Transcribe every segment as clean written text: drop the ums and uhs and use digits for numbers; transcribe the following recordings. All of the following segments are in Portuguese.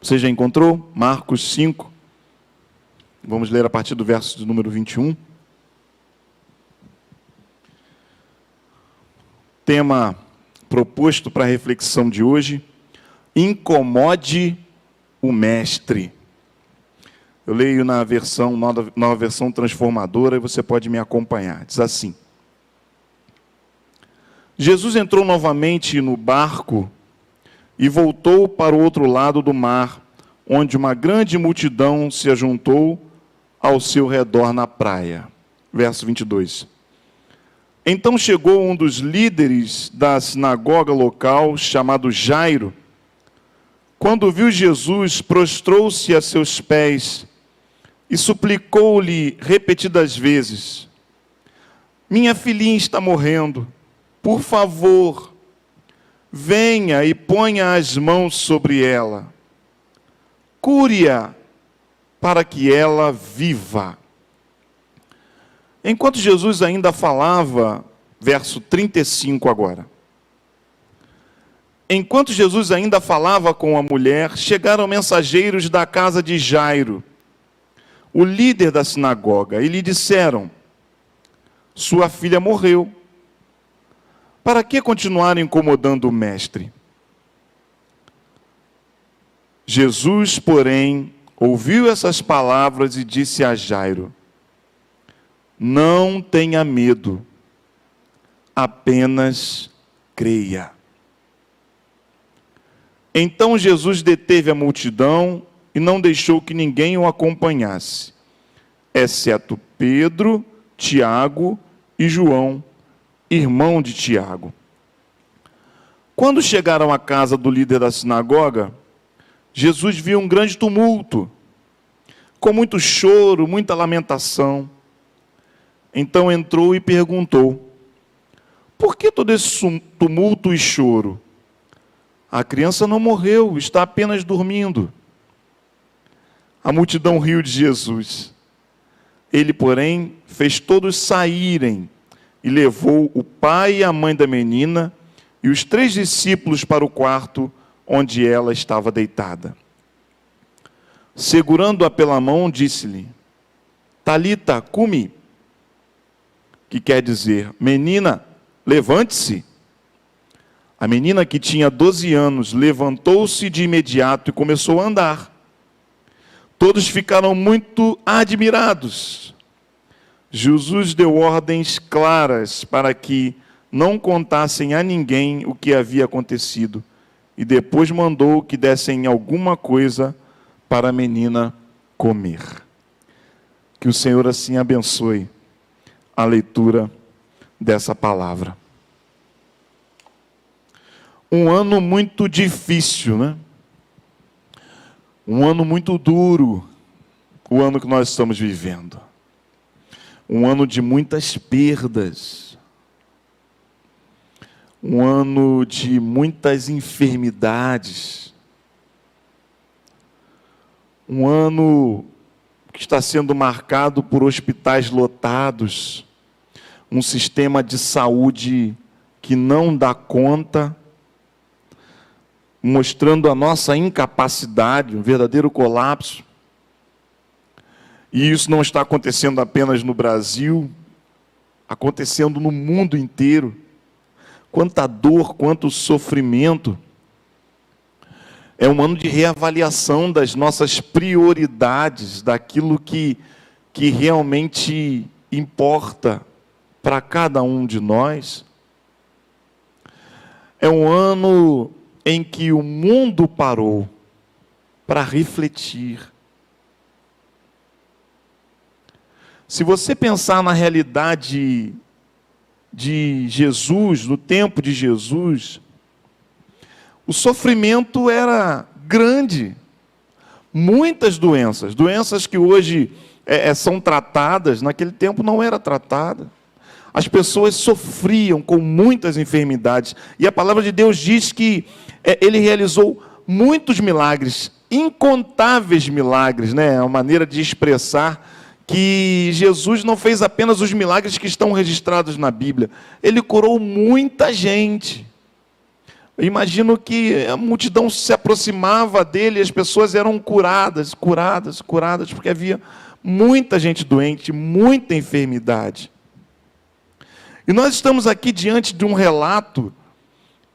Você já encontrou? Marcos 5. Vamos ler a partir do verso de número 21. Tema proposto para a reflexão de hoje: incomode o mestre. Eu leio na versão, nova versão transformadora, e você pode me acompanhar. Diz assim: Jesus entrou novamente no barco e voltou para o outro lado do mar, onde uma grande multidão se ajuntou ao seu redor na praia. Verso 22. Então chegou um dos líderes da sinagoga local, chamado Jairo. Quando viu Jesus, prostrou-se a seus pés e suplicou-lhe repetidas vezes: minha filhinha está morrendo, por favor, venha e ponha as mãos sobre ela. Cure-a para que ela viva. Enquanto Jesus ainda falava, verso 35 agora. Enquanto Jesus ainda falava com a mulher, chegaram mensageiros da casa de Jairo, o líder da sinagoga, e lhe disseram: sua filha morreu. Para que continuar incomodando o mestre? Jesus, porém, ouviu essas palavras e disse a Jairo: não tenha medo, apenas creia. Então Jesus deteve a multidão e não deixou que ninguém o acompanhasse, exceto Pedro, Tiago e João, irmão de Tiago. Quando chegaram à casa do líder da sinagoga, Jesus viu um grande tumulto, com muito choro, muita lamentação. Então entrou e perguntou: por que todo esse tumulto e choro? A criança não morreu, está apenas dormindo. A multidão riu de Jesus. Ele, porém, fez todos saírem e levou o pai e a mãe da menina e os 3 discípulos para o quarto onde ela estava deitada. Segurando-a pela mão, disse-lhe: Talita, cumi, que quer dizer: menina, levante-se. A menina, que tinha 12 anos, levantou-se de imediato e começou a andar. Todos ficaram muito admirados. Jesus deu ordens claras para que não contassem a ninguém o que havia acontecido, e depois mandou que dessem alguma coisa para a menina comer. Que o Senhor assim abençoe a leitura dessa palavra. Um ano muito difícil, né? Um ano muito duro, o ano que nós estamos vivendo. Um ano de muitas perdas. Um ano de muitas enfermidades. Um ano que está sendo marcado por hospitais lotados, um sistema de saúde que não dá conta, mostrando a nossa incapacidade, um verdadeiro colapso. E isso não está acontecendo apenas no Brasil, acontecendo no mundo inteiro. Quanta dor, quanto sofrimento. É um ano de reavaliação das nossas prioridades, daquilo que realmente importa para cada um de nós. É um ano em que o mundo parou para refletir. Se você pensar na realidade de Jesus, no tempo de Jesus, o sofrimento era grande. Muitas doenças que hoje são tratadas, naquele tempo não era tratada. As pessoas sofriam com muitas enfermidades. E a palavra de Deus diz que Ele realizou muitos milagres, incontáveis milagres, né? É uma maneira de expressar que Jesus não fez apenas os milagres que estão registrados na Bíblia. Ele curou muita gente. Eu imagino que a multidão se aproximava dele e as pessoas eram curadas, porque havia muita gente doente, muita enfermidade. E nós estamos aqui diante de um relato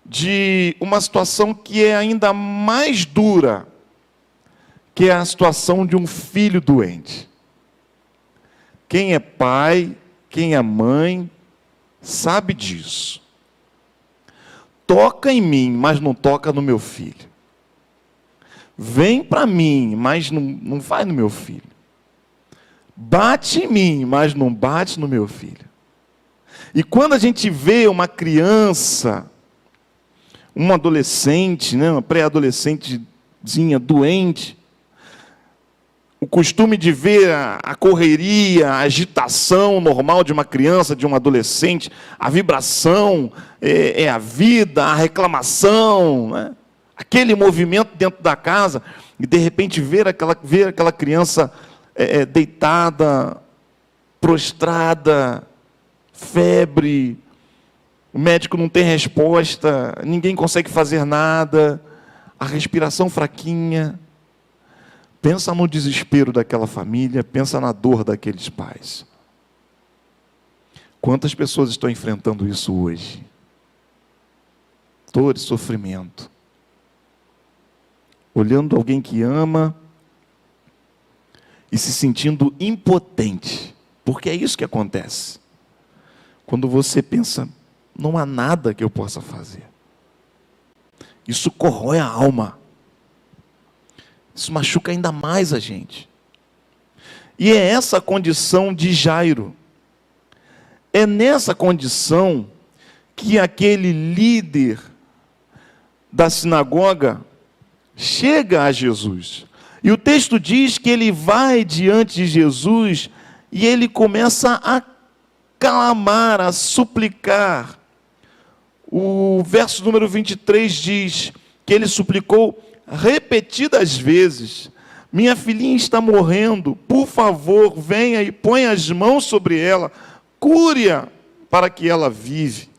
de uma situação que é ainda mais dura, que é a situação de um filho doente. Quem é pai, quem é mãe, sabe disso. Toca em mim, mas não toca no meu filho. Vem para mim, mas não vai no meu filho. Bate em mim, mas não bate no meu filho. E quando a gente vê uma criança, um adolescente, uma pré-adolescentezinha doente, o costume de ver a correria, a agitação normal de uma criança, de um adolescente, a vibração, é a vida, a reclamação, né? Aquele movimento dentro da casa, e de repente ver aquela criança deitada, prostrada, febre, o médico não tem resposta, ninguém consegue fazer nada, a respiração fraquinha. Pensa no desespero daquela família, pensa na dor daqueles pais. Quantas pessoas estão enfrentando isso hoje? Dor e sofrimento. Olhando alguém que ama e se sentindo impotente. Porque é isso que acontece. Quando você pensa, não há nada que eu possa fazer. Isso corrói a alma. Isso machuca ainda mais a gente. E é essa a condição de Jairo. É nessa condição que aquele líder da sinagoga chega a Jesus. E o texto diz que ele vai diante de Jesus e ele começa a clamar, a suplicar. O verso número 23 diz que ele suplicou repetidas vezes: minha filhinha está morrendo, por favor, venha e ponha as mãos sobre ela, cure-a para que ela vive.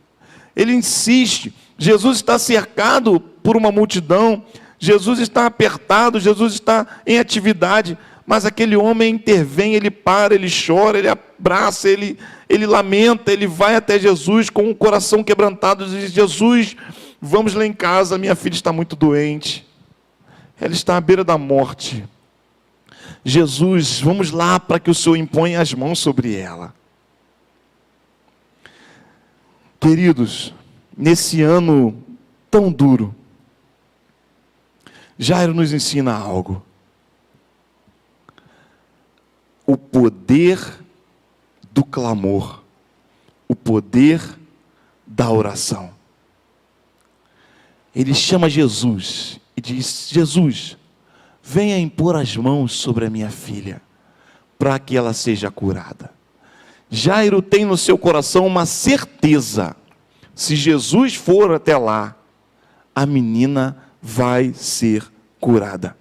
Ele insiste. Jesus está cercado por uma multidão, Jesus está apertado, Jesus está em atividade, mas aquele homem intervém, ele para, ele chora, ele abraça, ele lamenta, ele vai até Jesus com o coração quebrantado e diz: Jesus, vamos lá em casa, minha filha está muito doente. Ela está à beira da morte. Jesus, vamos lá para que o Senhor imponha as mãos sobre ela. Queridos, nesse ano tão duro, Jairo nos ensina algo. O poder do clamor, o poder da oração. Ele chama Jesus e diz: Jesus, venha impor as mãos sobre a minha filha, para que ela seja curada. Jairo tem no seu coração uma certeza: se Jesus for até lá, a menina vai ser curada.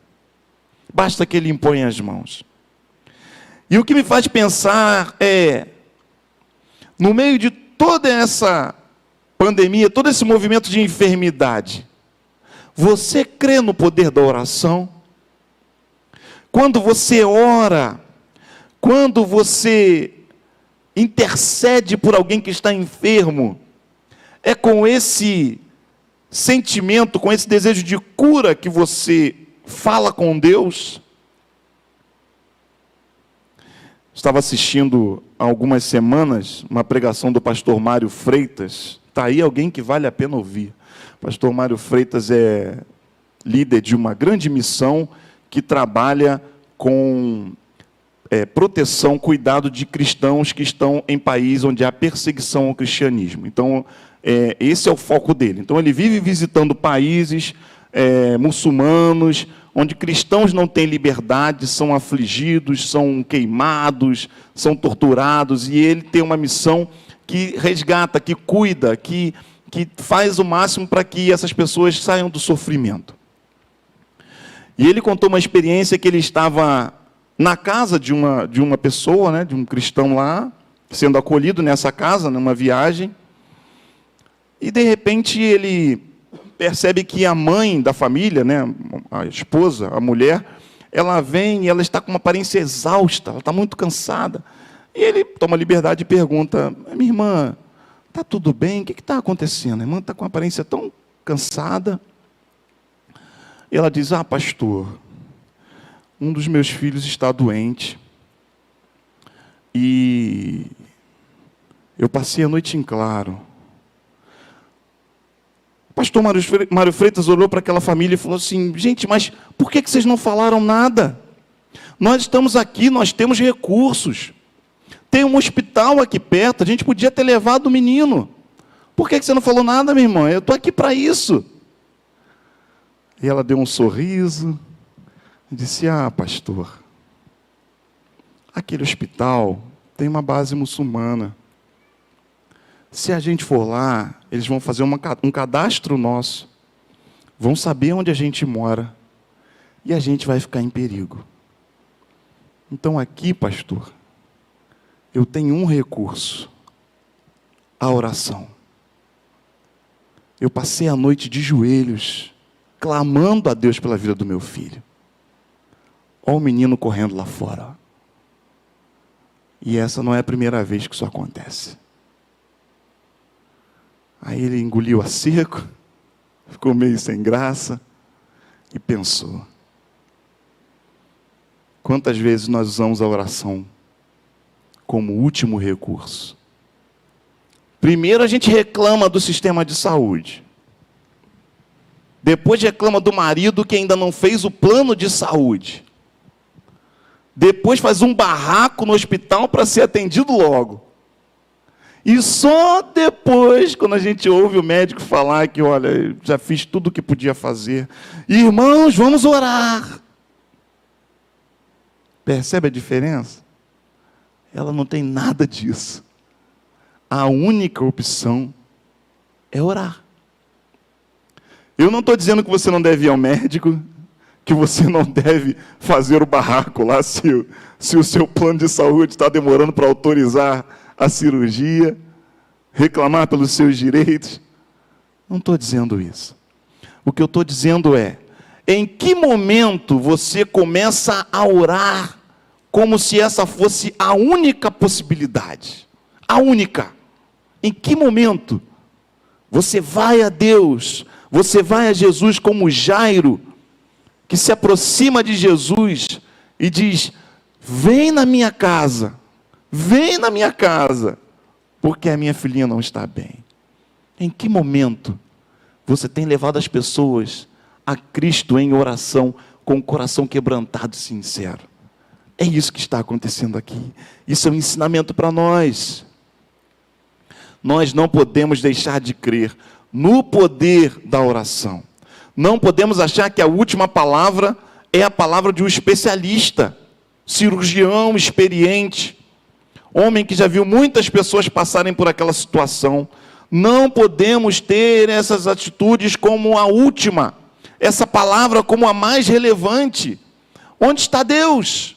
Basta que ele imponha as mãos. E o que me faz pensar é, no meio de toda essa pandemia, todo esse movimento de enfermidade, você crê no poder da oração? Quando você ora, quando você intercede por alguém que está enfermo, é com esse sentimento, com esse desejo de cura que você fala com Deus? Estava assistindo há algumas semanas uma pregação do pastor Mário Freitas. Está aí alguém que vale a pena ouvir. O pastor Mário Freitas é líder de uma grande missão que trabalha com proteção, cuidado de cristãos que estão em países onde há perseguição ao cristianismo. Então, esse é o foco dele. Então, ele vive visitando países muçulmanos, onde cristãos não têm liberdade, são afligidos, são queimados, são torturados, e ele tem uma missão que resgata, que cuida, que faz o máximo para que essas pessoas saiam do sofrimento. E ele contou uma experiência que ele estava na casa de uma pessoa, né, de um cristão lá, sendo acolhido nessa casa, numa viagem, e de repente ele percebe que a mãe da família, né, a esposa, a mulher, ela vem e ela está com uma aparência exausta, ela está muito cansada. E ele toma liberdade e pergunta: minha irmã, está tudo bem? O que está acontecendo? A irmã está com uma aparência tão cansada. E ela diz: pastor, um dos meus filhos está doente. E eu passei a noite em claro. O pastor Mário Freitas olhou para aquela família e falou assim: gente, mas por que vocês não falaram nada? Nós estamos aqui, nós temos recursos. Tem um hospital aqui perto, a gente podia ter levado o menino. Por que você não falou nada, minha irmã? Eu estou aqui para isso. E ela deu um sorriso e disse: pastor, aquele hospital tem uma base muçulmana. Se a gente for lá, eles vão fazer um cadastro nosso, vão saber onde a gente mora, e a gente vai ficar em perigo. Então aqui, pastor, eu tenho um recurso: a oração. Eu passei a noite de joelhos, clamando a Deus pela vida do meu filho. Olha o menino correndo lá fora. E essa não é a primeira vez que isso acontece. Aí ele engoliu a seco, ficou meio sem graça e pensou: quantas vezes nós usamos a oração como último recurso? Primeiro a gente reclama do sistema de saúde. Depois reclama do marido que ainda não fez o plano de saúde. Depois faz um barraco no hospital para ser atendido logo. E só depois, quando a gente ouve o médico falar que, olha, já fiz tudo o que podia fazer. Irmãos, vamos orar. Percebe a diferença? Ela não tem nada disso. A única opção é orar. Eu não estou dizendo que você não deve ir ao médico, que você não deve fazer o barraco lá, se o seu plano de saúde está demorando para autorizar a cirurgia, reclamar pelos seus direitos. Não estou dizendo isso. O que eu estou dizendo é: em que momento você começa a orar como se essa fosse a única possibilidade? A única. Em que momento você vai a Deus, você vai a Jesus como Jairo, que se aproxima de Jesus e diz: vem na minha casa, porque a minha filhinha não está bem. Em que momento você tem levado as pessoas a Cristo em oração, com o coração quebrantado e sincero? É isso que está acontecendo aqui. Isso é um ensinamento para nós. Nós não podemos deixar de crer no poder da oração. Não podemos achar que a última palavra é a palavra de um especialista, cirurgião experiente, homem que já viu muitas pessoas passarem por aquela situação. Não podemos ter essas atitudes como a última, essa palavra como a mais relevante. Onde está Deus?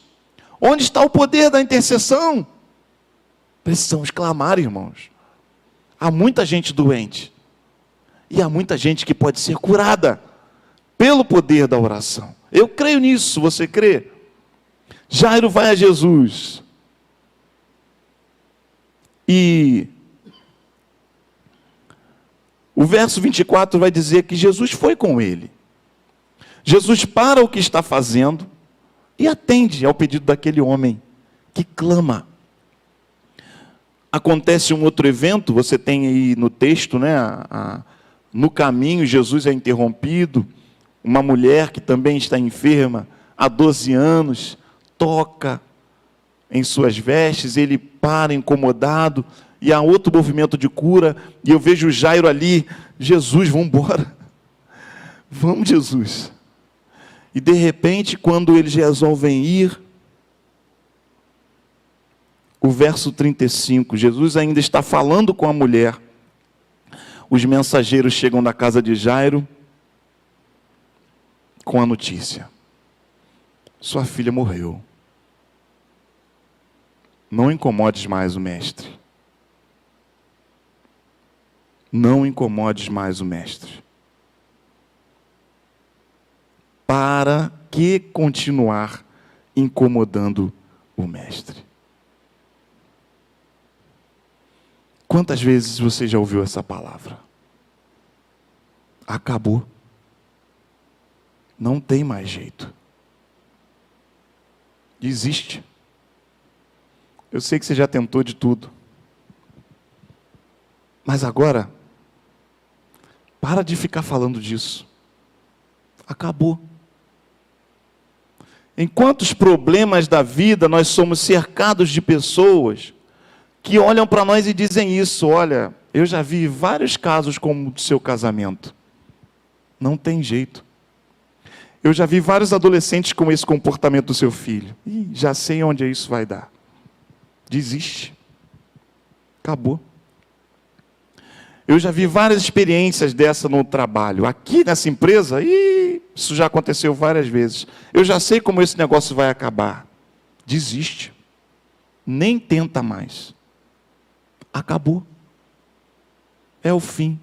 Onde está o poder da intercessão? Precisamos clamar, irmãos. Há muita gente doente. E há muita gente que pode ser curada pelo poder da oração. Eu creio nisso, você crê? Jairo vai a Jesus. E o verso 24 vai dizer que Jesus foi com ele. Jesus para o que está fazendo e atende ao pedido daquele homem que clama. Acontece um outro evento, você tem aí no texto, né? No caminho, Jesus é interrompido. Uma mulher que também está enferma há 12 anos, toca em suas vestes, ele para incomodado, e há outro movimento de cura, e eu vejo Jairo ali: Jesus, vamos embora. Vamos, Jesus. E de repente, quando eles resolvem ir, o verso 35, Jesus ainda está falando com a mulher. Os mensageiros chegam da casa de Jairo com a notícia: sua filha morreu. Não incomodes mais o mestre. Não incomodes mais o mestre. Para que continuar incomodando o mestre? Quantas vezes você já ouviu essa palavra? Acabou. Não tem mais jeito. Desiste. Eu sei que você já tentou de tudo. Mas agora, para de ficar falando disso. Acabou. Em quantos problemas da vida nós somos cercados de pessoas que olham para nós e dizem isso: olha, eu já vi vários casos como o do seu casamento. Não tem jeito. Eu já vi vários adolescentes com esse comportamento do seu filho. E já sei onde isso vai dar. Desiste. Acabou. Eu já vi várias experiências dessa no trabalho. Aqui nessa empresa, isso já aconteceu várias vezes. Eu já sei como esse negócio vai acabar. Desiste. Nem tenta mais. Acabou. É o fim.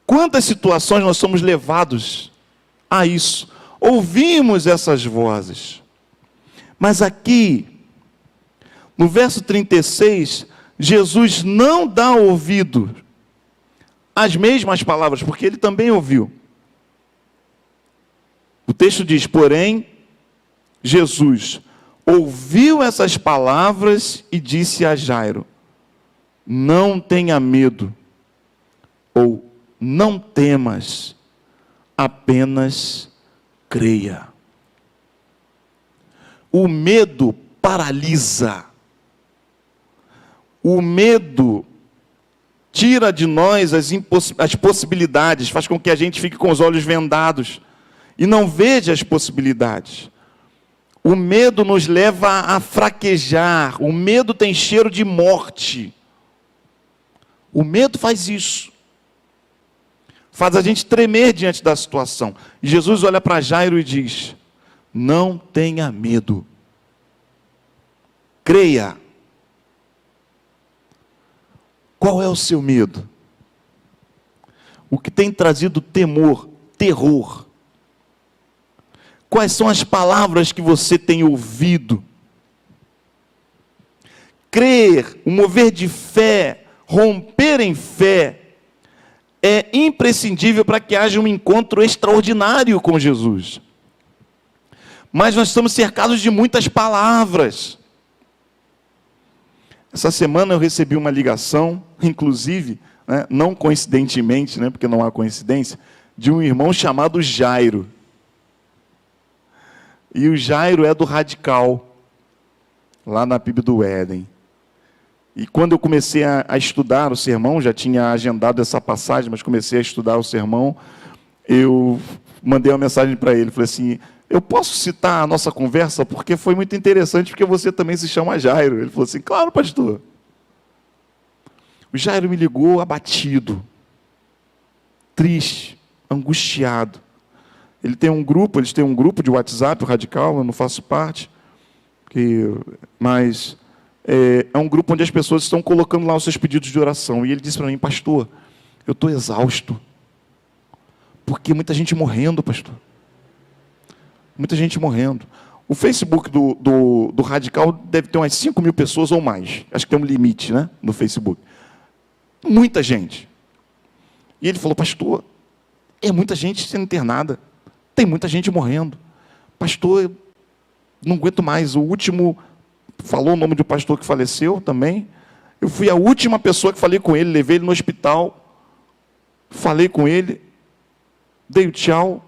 Quantas situações nós somos levados a isso? Ouvimos essas vozes. Mas aqui, no verso 36, Jesus não dá ouvido às mesmas palavras, porque ele também ouviu. O texto diz: porém, Jesus ouviu essas palavras e disse a Jairo: não tenha medo, ou não temas, apenas creia. O medo paralisa. O medo tira de nós as possibilidades, faz com que a gente fique com os olhos vendados e não veja as possibilidades. O medo nos leva a fraquejar. O medo tem cheiro de morte. O medo faz isso. Faz a gente tremer diante da situação. E Jesus olha para Jairo e diz: não tenha medo. Creia. Qual é o seu medo? O que tem trazido temor, terror? Quais são as palavras que você tem ouvido? Crer, o mover de fé, romper em fé, é imprescindível para que haja um encontro extraordinário com Jesus. Mas nós estamos cercados de muitas palavras. Essa semana eu recebi uma ligação, inclusive, não coincidentemente, porque não há coincidência, de um irmão chamado Jairo. E o Jairo é do Radical, lá na PIB do Éden. E quando eu comecei a estudar o sermão, já tinha agendado essa passagem, mas comecei a estudar o sermão, eu mandei uma mensagem para ele, falei assim: eu posso citar a nossa conversa, porque foi muito interessante, porque você também se chama Jairo. Ele falou assim: claro, pastor. O Jairo me ligou abatido, triste, angustiado. Eles têm um grupo de WhatsApp, o Radical, eu não faço parte, mas é um grupo onde as pessoas estão colocando lá os seus pedidos de oração. E ele disse para mim: pastor, eu estou exausto, porque muita gente morrendo, pastor. Muita gente morrendo. O Facebook do Radical deve ter umas 5 mil pessoas ou mais. Acho que tem um limite, no Facebook. Muita gente. E ele falou: pastor, é muita gente sendo internada. Tem muita gente morrendo. Pastor, eu não aguento mais. O último, falou o nome do pastor que faleceu também. Eu fui a última pessoa que falei com ele, levei ele no hospital, falei com ele, dei o tchau.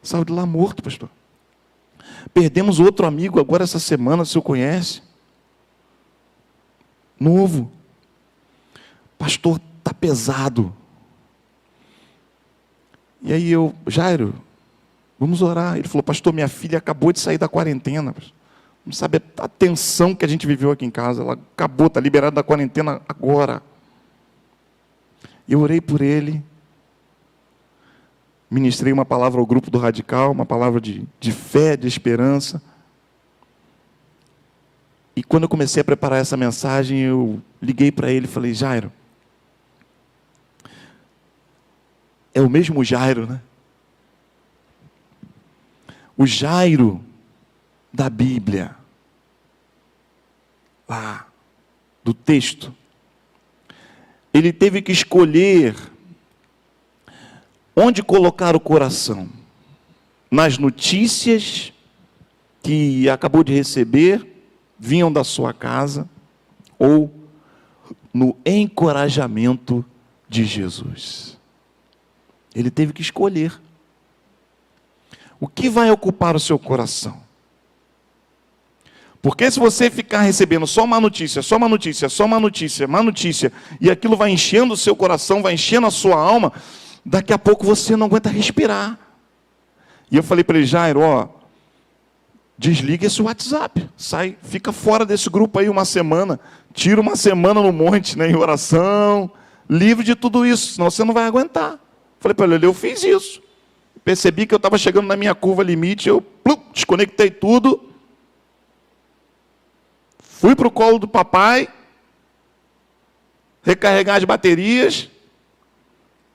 Saiu de lá morto, pastor. Perdemos outro amigo agora essa semana, o senhor conhece? Novo. Pastor, está pesado. E aí Jairo, vamos orar. Ele falou: pastor, minha filha acabou de sair da quarentena. Não sabe a tensão que a gente viveu aqui em casa. Ela acabou, está liberada da quarentena agora. Eu orei por ele. Ministrei uma palavra ao grupo do Radical, uma palavra de fé, de esperança. E quando eu comecei a preparar essa mensagem, eu liguei para ele e falei: Jairo, é o mesmo Jairo, né? O Jairo da Bíblia, lá do texto, ele teve que escolher onde colocar o coração. Nas notícias que acabou de receber, vinham da sua casa, ou no encorajamento de Jesus. Ele teve que escolher. O que vai ocupar o seu coração? Porque se você ficar recebendo só uma notícia, só uma notícia, só uma notícia, uma notícia, e aquilo vai enchendo o seu coração, vai enchendo a sua alma, daqui a pouco você não aguenta respirar. E eu falei para ele, Jairo, desliga esse WhatsApp, sai, fica fora desse grupo aí uma semana, tira uma semana no monte, em oração, livre de tudo isso, senão você não vai aguentar. Falei para ele, eu fiz isso. Percebi que eu estava chegando na minha curva limite, eu desconectei tudo, fui para o colo do papai, recarregar as baterias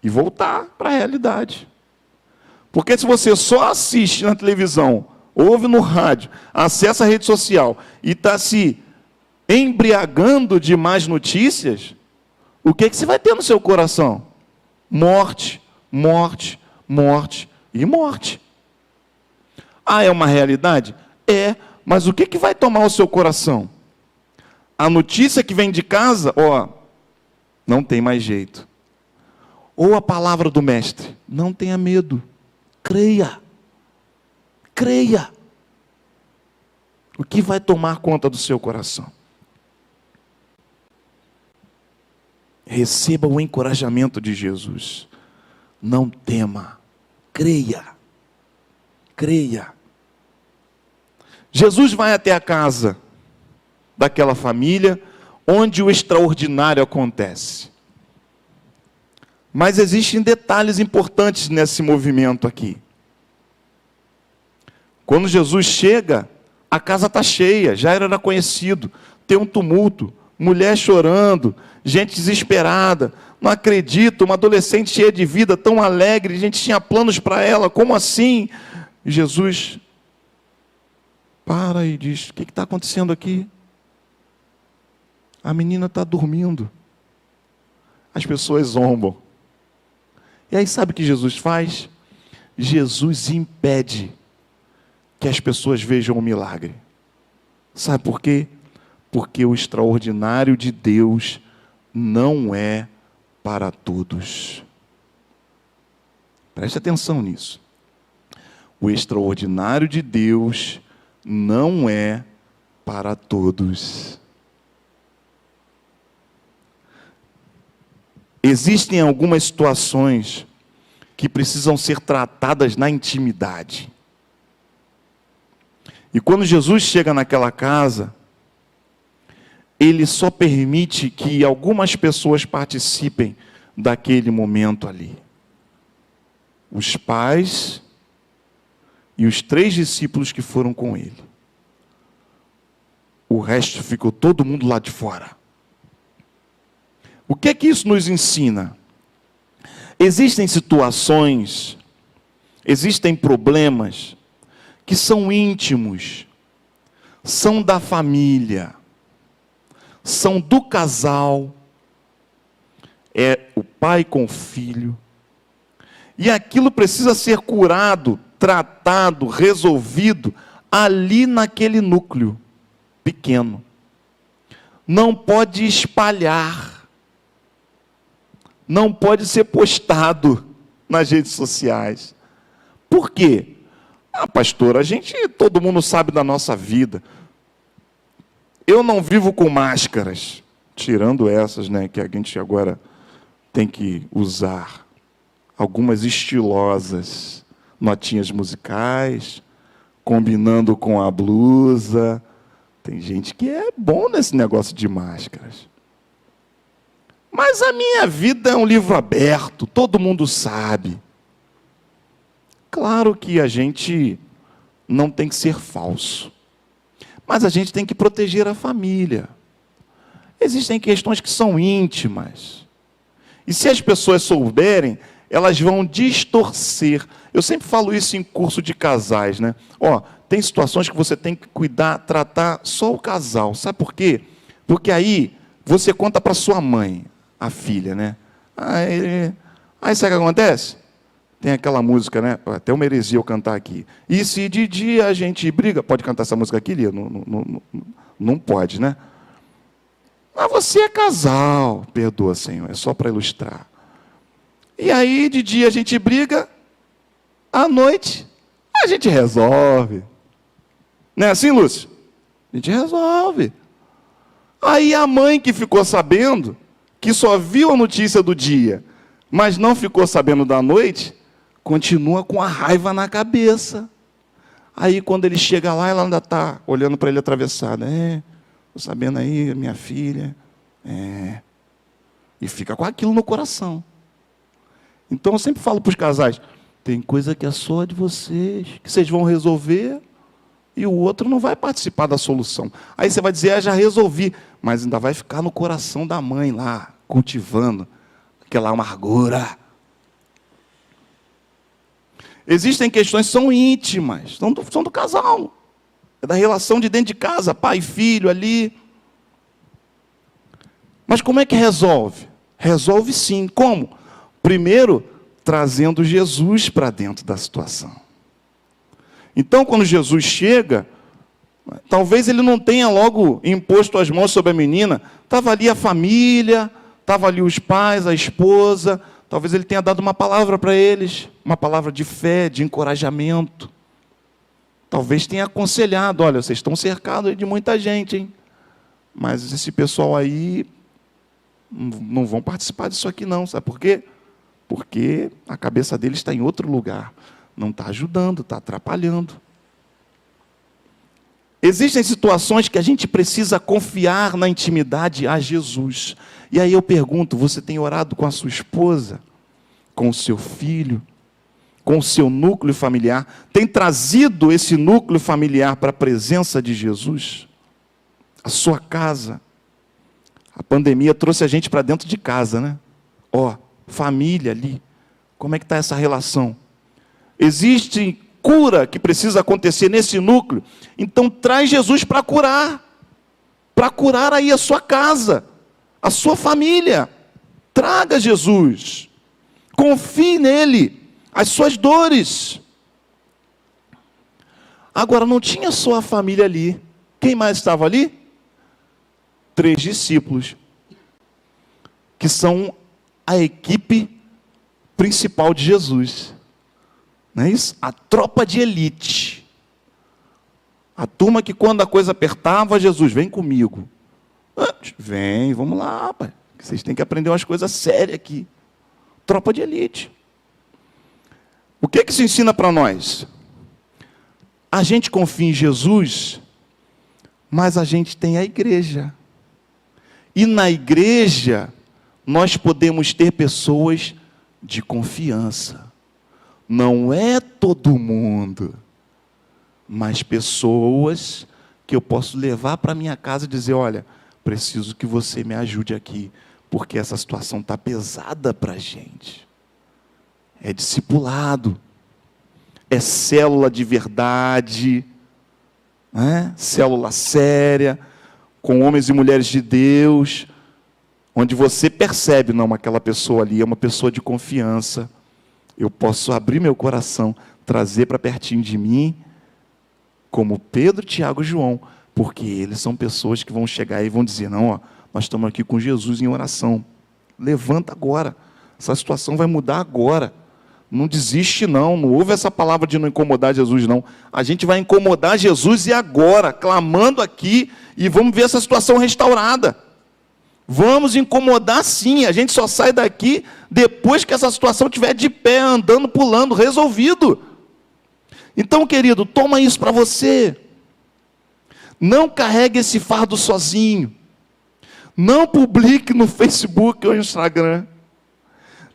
e voltar para a realidade. Porque se você só assiste na televisão, ouve no rádio, acessa a rede social e está se embriagando de más notícias, o que você vai ter no seu coração? Morte, morte, morte e morte. É uma realidade? É, mas o que vai tomar o seu coração? A notícia que vem de casa, não tem mais jeito. Ou a palavra do mestre, não tenha medo, creia, creia. O que vai tomar conta do seu coração? Receba o encorajamento de Jesus. Não tema, creia, creia. Jesus vai até a casa daquela família, onde o extraordinário acontece. Mas existem detalhes importantes nesse movimento aqui. Quando Jesus chega, a casa está cheia, já era conhecido, tem um tumulto, mulher chorando, gente desesperada, não acredito, uma adolescente cheia de vida, tão alegre, a gente tinha planos para ela, como assim? E Jesus para e diz, o que está acontecendo aqui? A menina está dormindo. As pessoas zombam. E aí sabe o que Jesus faz? Jesus impede que as pessoas vejam o milagre. Sabe por quê? Porque o extraordinário de Deus não é para todos. Preste atenção nisso. O extraordinário de Deus não é para todos. Existem algumas situações que precisam ser tratadas na intimidade. E quando Jesus chega naquela casa, ele só permite que algumas pessoas participem daquele momento ali. Os pais e os 3 discípulos que foram com ele. O resto ficou todo mundo lá de fora. O que é que isso nos ensina? Existem situações, existem problemas que são íntimos, são da família, são do casal, é o pai com o filho, e aquilo precisa ser curado, tratado, resolvido ali naquele núcleo pequeno. Não pode espalhar. Não pode ser postado nas redes sociais. Por quê? Pastor, todo mundo sabe da nossa vida. Eu não vivo com máscaras, tirando essas, que a gente agora tem que usar. Algumas estilosas, notinhas musicais, combinando com a blusa. Tem gente que é bom nesse negócio de máscaras. Mas a minha vida é um livro aberto, todo mundo sabe. Claro que a gente não tem que ser falso, mas a gente tem que proteger a família. Existem questões que são íntimas. E se as pessoas souberem, elas vão distorcer. Eu sempre falo isso em curso de casais, né? Tem situações que você tem que cuidar, tratar só o casal. Sabe por quê? Porque aí você conta para sua mãe, a filha, né? Aí sabe o que acontece? Tem aquela música, né? Até uma heresia eu cantar aqui. E se de dia a gente briga... Pode cantar essa música aqui, Lia? Não pode, né? Mas você é casal. Perdoa, Senhor. É só para ilustrar. E aí, de dia a gente briga, à noite a gente resolve. Não é assim, Lúcio? A gente resolve. Aí a mãe que ficou sabendo, que só viu a notícia do dia, mas não ficou sabendo da noite, continua com a raiva na cabeça. Aí quando ele chega lá, ela ainda está olhando para ele atravessada. Estou sabendo aí, minha filha. E fica com aquilo no coração. Então eu sempre falo para os casais, tem coisa que é só de vocês, que vocês vão resolver, e o outro não vai participar da solução. Aí você vai dizer, já resolvi, mas ainda vai ficar no coração da mãe lá, cultivando aquela amargura. Existem questões que são íntimas, são do casal, é da relação de dentro de casa, pai e filho ali. Mas como é que resolve? Resolve sim. Como? Primeiro, trazendo Jesus para dentro da situação. Então, quando Jesus chega, talvez ele não tenha logo imposto as mãos sobre a menina, estava ali a família, estava ali os pais, a esposa, talvez ele tenha dado uma palavra para eles, uma palavra de fé, de encorajamento. Talvez tenha aconselhado, olha, vocês estão cercados de muita gente, hein? Mas esse pessoal aí não vão participar disso aqui não, sabe por quê? Porque a cabeça deles está em outro lugar, não está ajudando, está atrapalhando. Existem situações que a gente precisa confiar na intimidade a Jesus. E aí eu pergunto, você tem orado com a sua esposa, com o seu filho, com o seu núcleo familiar? Tem trazido esse núcleo familiar para a presença de Jesus? A sua casa? A pandemia trouxe a gente para dentro de casa, né? Família ali. Como é que está essa relação? Existe cura que precisa acontecer nesse núcleo? Então traz Jesus para curar aí a sua casa, a sua família. Traga Jesus. Confie nele, as suas dores. Agora, não tinha só a família ali. Quem mais estava ali? 3 discípulos, que são a equipe principal de Jesus. Não é isso? A tropa de elite. A turma que quando a coisa apertava, Jesus, vem comigo. Vem, vamos lá, rapaz. Vocês têm que aprender umas coisas sérias aqui. Tropa de elite. O que isso ensina para nós? A gente confia em Jesus, mas a gente tem a igreja. E na igreja, nós podemos ter pessoas de confiança. Não é todo mundo, mas pessoas que eu posso levar para minha casa e dizer, olha, preciso que você me ajude aqui, porque essa situação está pesada para a gente. É discipulado, é célula de verdade, célula séria, com homens e mulheres de Deus, onde você percebe, não, aquela pessoa ali é uma pessoa de confiança, eu posso abrir meu coração, trazer para pertinho de mim, como Pedro, Tiago e João, porque eles são pessoas que vão chegar e vão dizer, não, nós estamos aqui com Jesus em oração, levanta agora, essa situação vai mudar agora, não desiste não ouve essa palavra de não incomodar Jesus não, a gente vai incomodar Jesus e agora, clamando aqui, e vamos ver essa situação restaurada. Vamos incomodar sim, a gente só sai daqui depois que essa situação estiver de pé, andando, pulando, resolvido. Então, querido, toma isso para você. Não carregue esse fardo sozinho. Não publique no Facebook ou no Instagram.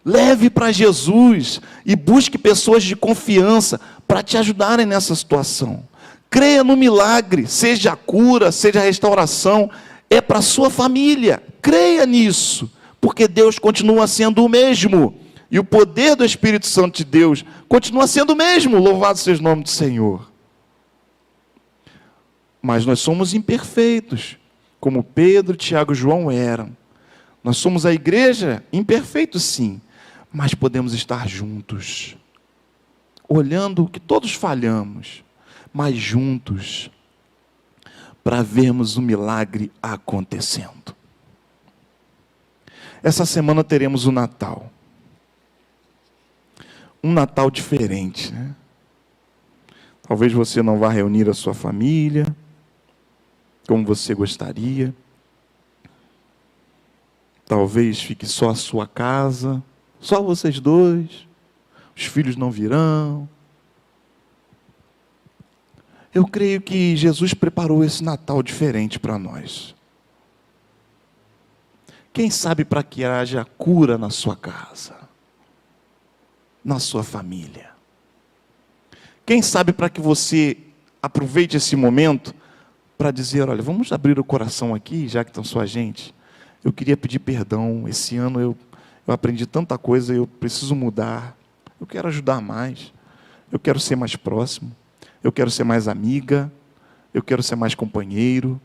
Leve para Jesus e busque pessoas de confiança para te ajudarem nessa situação. Creia no milagre, seja a cura, seja a restauração, é para a sua família. Creia nisso, porque Deus continua sendo o mesmo. E o poder do Espírito Santo de Deus continua sendo o mesmo, louvado seja o nome do Senhor. Mas nós somos imperfeitos, como Pedro, Tiago e João eram. Nós somos a igreja imperfeitos, sim, mas podemos estar juntos, olhando que todos falhamos, mas juntos, para vermos o milagre acontecendo. Essa semana teremos o Natal. Um Natal diferente, né? Talvez você não vá reunir a sua família como você gostaria. Talvez fique só a sua casa, só vocês dois. Os filhos não virão. Eu creio que Jesus preparou esse Natal diferente para nós. Quem sabe para que haja cura na sua casa, na sua família. Quem sabe para que você aproveite esse momento para dizer, olha, vamos abrir o coração aqui, já que estão só a gente. Eu queria pedir perdão, esse ano eu aprendi tanta coisa, eu preciso mudar. Eu quero ajudar mais, eu quero ser mais próximo, eu quero ser mais amiga, eu quero ser mais companheiro.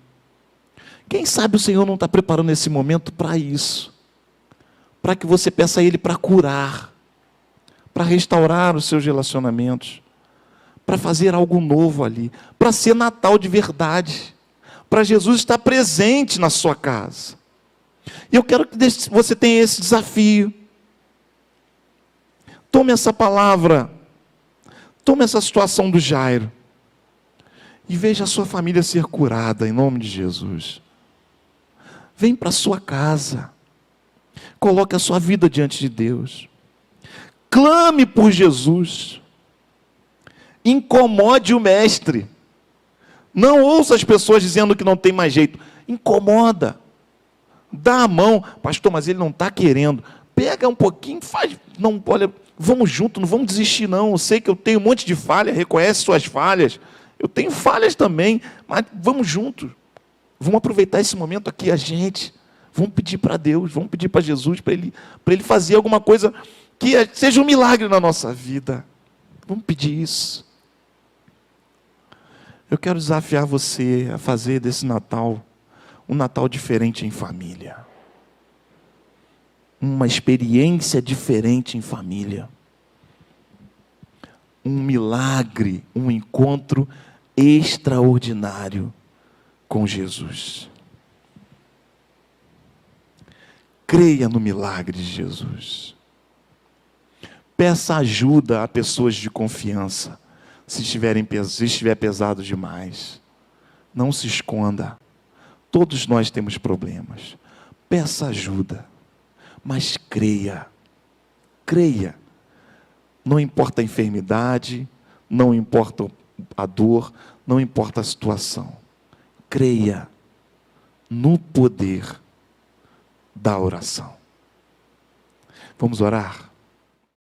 Quem sabe o Senhor não está preparando esse momento para isso, para que você peça a Ele para curar, para restaurar os seus relacionamentos, para fazer algo novo ali, para ser Natal de verdade, para Jesus estar presente na sua casa. E eu quero que você tenha esse desafio. Tome essa palavra, tome essa situação do Jairo, e veja a sua família ser curada, em nome de Jesus. Vem para a sua casa, coloque a sua vida diante de Deus, clame por Jesus, incomode o mestre, não ouça as pessoas dizendo que não tem mais jeito, incomoda, dá a mão, pastor, mas ele não está querendo, pega um pouquinho, faz, não, olha, vamos junto, não vamos desistir não, eu sei que eu tenho um monte de falha, reconhece suas falhas, eu tenho falhas também, mas vamos juntos, vamos aproveitar esse momento aqui, a gente, vamos pedir para Deus, vamos pedir para Jesus, para ele fazer alguma coisa que seja um milagre na nossa vida, vamos pedir isso. Eu quero desafiar você a fazer desse Natal um Natal diferente em família, uma experiência diferente em família, um milagre, um encontro extraordinário com Jesus. Creia no milagre de Jesus. Peça ajuda a pessoas de confiança, se estiver pesado demais. Não se esconda. Todos nós temos problemas. Peça ajuda, mas creia. Creia. Não importa a enfermidade, não importa a dor, não importa a situação. Creia no poder da oração. Vamos orar?